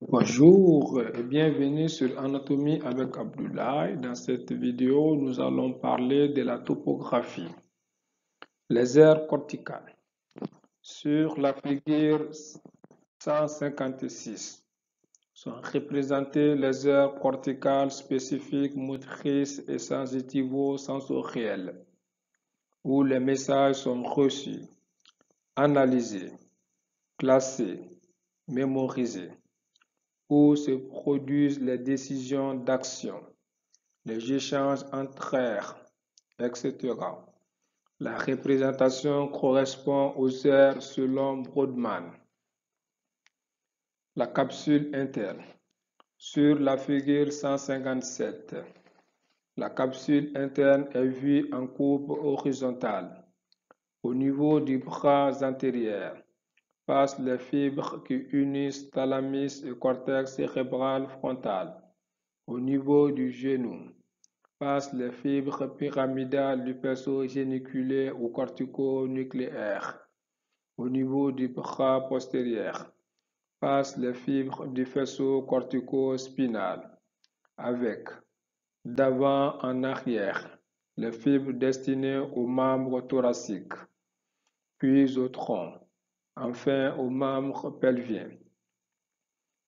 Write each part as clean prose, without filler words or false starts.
Bonjour et bienvenue sur Anatomie avec Abdoulaye. Dans cette vidéo, nous allons parler de la topographie. Les aires corticales. Sur la figure 156 sont représentées les aires corticales spécifiques, motrices et sensitivo-sensorielles, où les messages sont reçus, analysés, classés, mémorisés, où se produisent les décisions d'action, les échanges entre aires, etc. La représentation correspond aux aires selon Brodmann. La capsule interne. Sur la figure 157, la capsule interne est vue en courbe horizontale. Au niveau du bras antérieur, passent les fibres qui unissent thalamus et cortex cérébral frontal. Au niveau du genou, passent les fibres pyramidales du faisceau géniculaire ou cortico-nucléaire. Au niveau du bras postérieur, passent les fibres du faisceau cortico-spinal, avec, d'avant en arrière, les fibres destinées aux membres thoraciques, puis au tronc, enfin aux membres pelviens.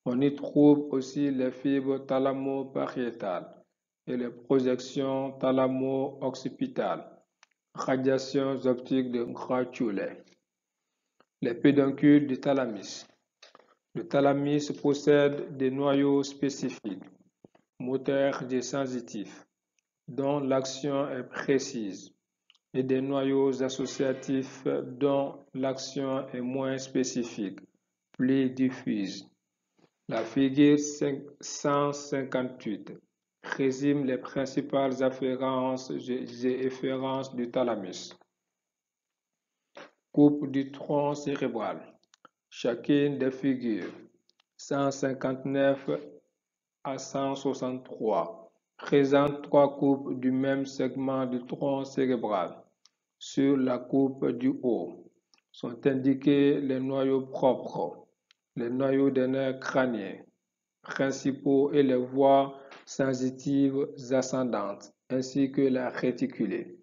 On y trouve aussi les fibres thalamo-pariétales et les projections thalamo-occipitales, radiations optiques de Gratulet. Les pédoncules du thalamus. Le thalamus possède des noyaux spécifiques, moteurs et sensitifs, dont l'action est précise, et des noyaux associatifs dont l'action est moins spécifique, plus diffuse. La figure 158 résume les principales afférences et efférences du thalamus. Coupe du tronc cérébral. Chacune des figures 159 à 163 présente trois coupes du même segment du tronc cérébral. Sur la coupe du haut sont indiqués les noyaux propres, les noyaux des nerfs crâniens principaux et les voies sensitives ascendantes, ainsi que la réticulée.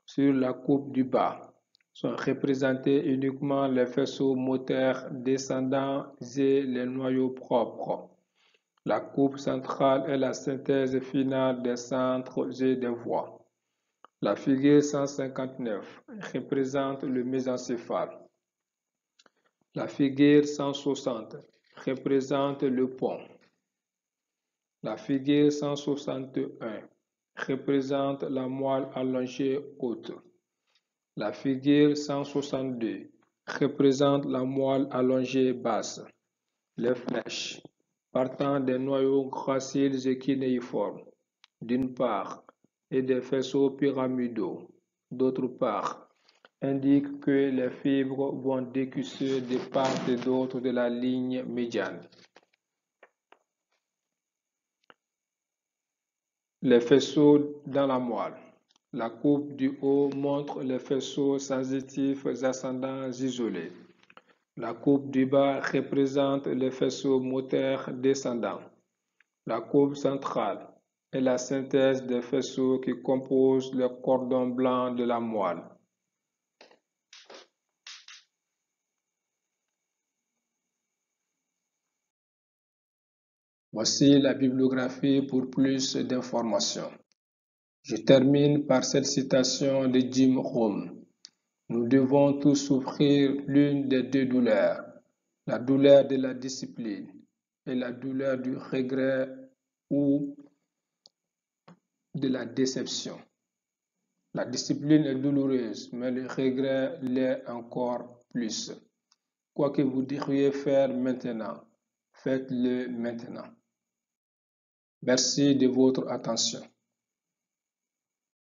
Sur la coupe du bas sont représentés uniquement les faisceaux moteurs descendants et les noyaux propres. La coupe centrale est la synthèse finale des centres et des voies. La figure 159 représente le mésencéphale. La figure 160 représente le pont. La figure 161 représente la moelle allongée haute. La figure 162 représente la moelle allongée basse. Les flèches partant des noyaux graciles et kinéiformes, d'une part, et des faisceaux pyramidaux, d'autre part, indiquent que les fibres vont décusser de part et d'autre de la ligne médiane. Les faisceaux dans la moelle. La coupe du haut montre les faisceaux sensitifs ascendants isolés. La coupe du bas représente les faisceaux moteurs descendants. La coupe centrale est la synthèse des faisceaux qui composent le cordon blanc de la moelle. Voici la bibliographie pour plus d'informations. Je termine par cette citation de Jim Rohn. Nous devons tous souffrir l'une des deux douleurs, la douleur de la discipline et la douleur du regret ou de la déception. La discipline est douloureuse, mais le regret l'est encore plus. Quoi que vous devriez faire maintenant, faites-le maintenant. Merci de votre attention.